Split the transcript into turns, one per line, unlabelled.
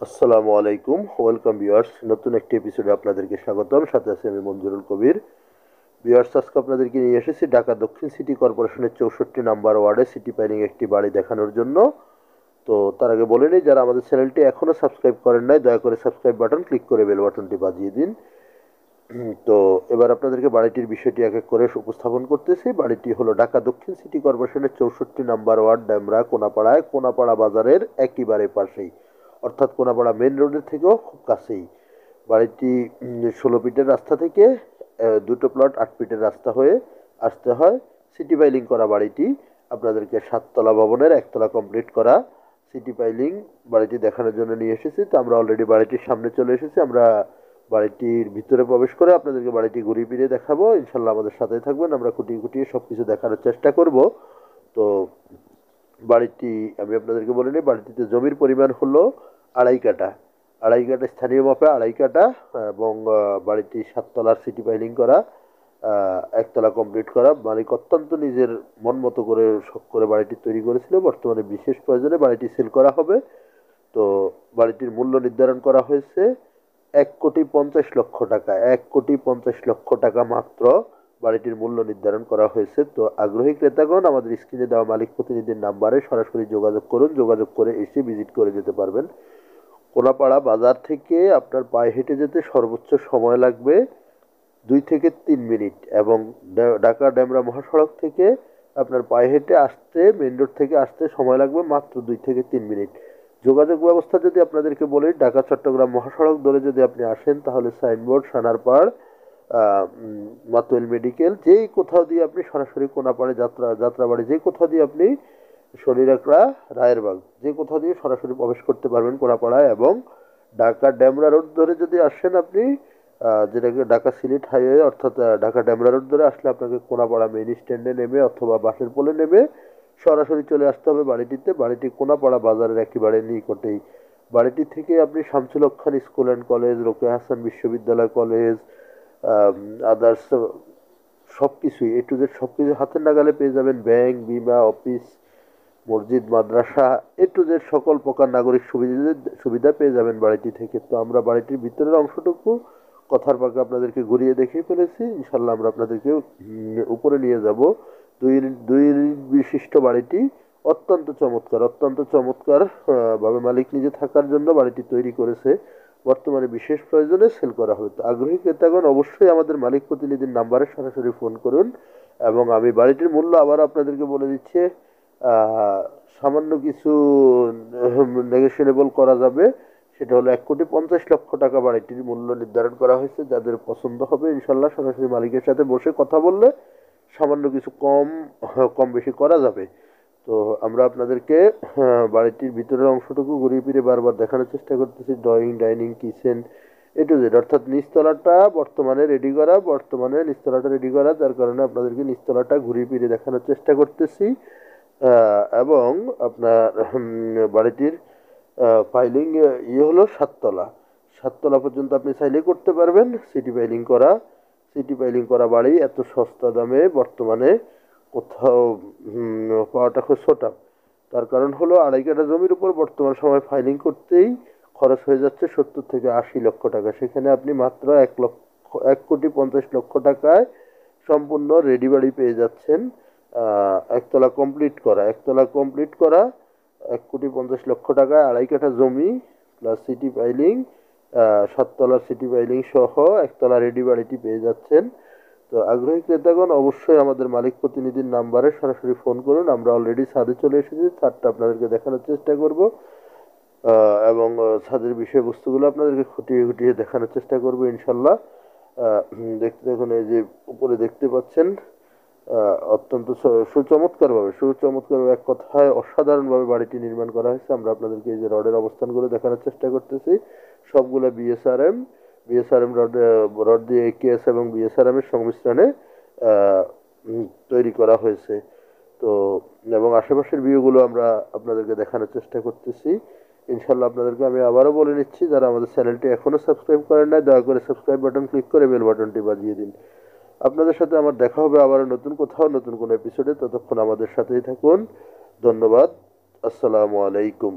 আসসালামু আলাইকুম, welcome viewers. নতুন একটি এপিসোডে আপনাদেরকে স্বাগতম। সাথে আছি আমি মঞ্জুরুল কবির। ভিউয়ার্স, আজকে আপনাদেরকে নিয়ে এসেছি ঢাকা দক্ষিণ সিটি কর্পোরেশনের 64 নাম্বার ওয়ার্ডে সিটি প্ল্যানিং একটি বাড়ি দেখানোর জন্য। তো তার আগে বলে নিই, যারা আমাদের চ্যানেলটি এখনও সাবস্ক্রাইব করেন নাই, দয়া করে সাবস্ক্রাইব বাটন ক্লিক করে বেল বাটনটি বাজিয়ে দিন। তো এবার আপনাদেরকে বাড়িটির বিষয়টি এক এক করে উপস্থাপন করতেছি। বাড়িটি হলো ঢাকা দক্ষিণ সিটি কর্পোরেশনের 64 নাম্বার ওয়ার্ড, ডেমরা কোনাপাড়ায়, কোনাপাড়া বাজারের একেবারে পাশেই, অর্থাৎ কোনাপাড়া মেন রোডের থেকেও খুব কাছেই। বাড়িটি 16 ফিটের রাস্তা থেকে দুটো প্লট 8 ফিটের রাস্তা হয়ে আসতে হয়। সিটি পাইলিং করা বাড়িটি আপনাদেরকে 7 তলা ভবনের 1 তলা কমপ্লিট করা সিটি পাইলিং বাড়িটি দেখানোর জন্য নিয়ে এসেছি। তো আমরা অলরেডি বাড়িটির সামনে চলে এসেছি। আমরা বাড়িটির ভিতরে প্রবেশ করে আপনাদেরকে বাড়িটি ঘুরিয়ে ফিরিয়ে দেখাবো। ইনশাল্লাহ আমাদের সাথেই থাকবেন, আমরা খুঁটিয়ে খুঁটিয়ে সব কিছু দেখানোর চেষ্টা করব। তো বাড়িটি আমি আপনাদেরকে বলে নিই, বাড়িটিতে জমির পরিমাণ হলো 2.5 কাঠা। 2.5 কাঠা স্থানীয় মাপে 2.5 কাঠা, এবং বাড়িটি 7 তলার সিটি পাইলিং করা, 1 তলা কমপ্লিট করা। মালিক অত্যন্ত নিজের মন মতো করে শখ করে বাড়িটি তৈরি করেছিল। বর্তমানে বিশেষ প্রয়োজনে বাড়িটি সেল করা হবে। তো বাড়িটির মূল্য নির্ধারণ করা হয়েছে 1,50,00,000 টাকা। 1,50,00,000 টাকা মাত্র বাড়িটির মূল্য নির্ধারণ করা হয়েছে। তো আগ্রহী ক্রেতাগণ আমাদের স্ক্রিনে দেওয়া মালিক প্রতিনিধির নাম্বারে সরাসরি যোগাযোগ করুন। যোগাযোগ করে এসে ভিজিট করে যেতে পারবেন। কোনাপাড়া বাজার থেকে আপনার পায়ে হেঁটে যেতে সর্বোচ্চ সময় লাগবে 2 থেকে 3 মিনিট, এবং ঢাকা ডেমরা মহাসড়ক থেকে আপনার পায়ে হেঁটে আসতে, মেন রোড থেকে আসতে সময় লাগবে মাত্র 2 থেকে 3 মিনিট। যোগাযোগ ব্যবস্থা যদি আপনাদেরকে বলি, ঢাকা চট্টগ্রাম মহাসড়ক ধরে যদি আপনি আসেন, তাহলে সাইনবোর্ড, সানারপাড়, মাতুয়েল মেডিকেল, যেই কোথাও দিয়ে আপনি সরাসরি কোনাপাড়ে যাত্রাবাড়ি, যে কোথাও দিয়ে আপনি শরীরাকড়া, রায়েরবাগ, যে কোথাও দিয়ে সরাসরি প্রবেশ করতে পারবেন কোনাপাড়ায়। এবং ঢাকা ডেমরা রোড ধরে যদি আসেন আপনি, যেটাকে ঢাকা সিলেট হাইওয়ে, অর্থাৎ ঢাকা ডেমরা রোড ধরে আসলে আপনাকে কোনাপাড়া মেইন স্ট্যান্ডে নেমে অথবা বাসের পোলে নেমে সরাসরি চলে আসতে হবে বাড়িটিতে। বাড়িটি কোনাপাড়া বাজারের একেবারে নিকটেই। বাড়িটি থেকে আপনি Shamsul Haque Khan school and college, Rokeya Hasan বিশ্ববিদ্যালয় কলেজ, আদার্স সব কিছুই, এ টু জেড সব কিছু হাতের নাগালে পেয়ে যাবেন। ব্যাংক, বিমা, অফিস, মসজিদ, মাদ্রাসা, এ টু জেড সকল প্রকার নাগরিক সুবিধা পেয়ে যাবেন বাড়িটি থেকে। তো আমরা বাড়িটির ভিতরের অংশটুকু কথার পাকে আপনাদেরকে ঘুরিয়ে দেখিয়ে ফেলেছি। ইনশাল্লাহ আমরা আপনাদেরকে উপরে নিয়ে যাব। দুই দুই বিশিষ্ট বাড়িটি অত্যন্ত চমৎকার, অত্যন্ত চমৎকার ভাবে মালিক নিজে থাকার জন্য বাড়িটি তৈরি করেছে। বর্তমানে বিশেষ প্রয়োজনে সেল করা হবে। তো আগ্রহী ক্রেতাগণ অবশ্যই আমাদের মালিক প্রতিনিধির নাম্বারে সরাসরি ফোন করুন। এবং আমি বাড়িটির মূল্য আবার আপনাদেরকে বলে দিচ্ছি, সামান্য কিছু নেগোশিয়েবল করা যাবে। সেটা হলো 1,50,00,000 টাকা বাড়িটির মূল্য নির্ধারণ করা হয়েছে। যাদের পছন্দ হবে ইনশাল্লাহ সরাসরি মালিকের সাথে বসে কথা বললে সামান্য কিছু কম বেশি করা যাবে। তো আমরা আপনাদেরকে বাড়িটির ভিতরের অংশটুকু ঘুরিয়ে ফিরে বারবার দেখানোর চেষ্টা করতেছি। Drawing, dining, kitchen, A to Z, অর্থাৎ নিচতলাটা বর্তমানে নিচতলাটা রেডি করা, যার কারণে আপনাদেরকে নিচতলাটা ঘুরিয়ে ফিরে দেখানোর চেষ্টা করতেছি। এবং আপনার বাড়িটির ফাইলিং হলো 7 তলা। 7 তলা পর্যন্ত আপনি চাইলে করতে পারবেন। সিটি ফাইলিং করা বাড়ি এত সস্তা দামে বর্তমানে কোথাও পাওয়াটা খুব ছোটা। তার কারণ হলো 2.5 কাঠা জমির উপর বর্তমান সময় ফাইলিং করতেই খরচ হয়ে যাচ্ছে 70 থেকে 80 লক্ষ টাকা। সেখানে আপনি মাত্র 1,50,00,000 টাকায় সম্পূর্ণ রেডি বাড়ি পেয়ে যাচ্ছেন। 1 তলা কমপ্লিট করা 1,50,00,000 টাকায় 2.5 কাঠা জমি প্লাস সিটি পাইলিং, 7 তলার সিটি পাইলিং সহ 1 তলা রেডি বাড়িটি পেয়ে যাচ্ছেন। তো আগ্রহী ক্রেতাগণ অবশ্যই আমাদের মালিক প্রতিনিধির নাম্বারে সরাসরি ফোন করুন। আমরা অলরেডি ছাদে চলে এসেছি, ছাদটা আপনাদেরকে দেখানোর চেষ্টা করব, এবং ছাদের বিষয়বস্তুগুলো আপনাদেরকে খুঁটিয়ে খুঁটিয়ে দেখানোর চেষ্টা করব ইনশাল্লাহ। দেখতে দেখুন, এই যে উপরে দেখতে পাচ্ছেন, অত্যন্ত সুচমৎকারভাবে, এক কথায় অসাধারণভাবে বাড়িটি নির্মাণ করা হয়েছে। আমরা আপনাদেরকে এই যে রডের অবস্থানগুলো দেখানোর চেষ্টা করতেছি। সবগুলো বিএসআরএম রড দিয়ে একেএস এবং বিএসআরএম এর সংমিশ্রণে তৈরি করা হয়েছে। তো এবং আশেপাশের ভিউগুলো আমরা আপনাদেরকে দেখানোর চেষ্টা করতেছি। ইনশাল্লাহ আপনাদেরকে আমি আবারও বলে নিচ্ছি, যারা আমাদের চ্যানেলটি এখনও সাবস্ক্রাইব করেন নাই, দয়া করে সাবস্ক্রাইব বাটন ক্লিক করে বেল বাটনটি বাজিয়ে দিন। আপনাদের সাথে আমার দেখা হবে আবারও নতুন কোথাও, নতুন কোনো এপিসোডে। ততক্ষণ আমাদের সাথেই থাকুন। ধন্যবাদ। আসসালামু আলাইকুম।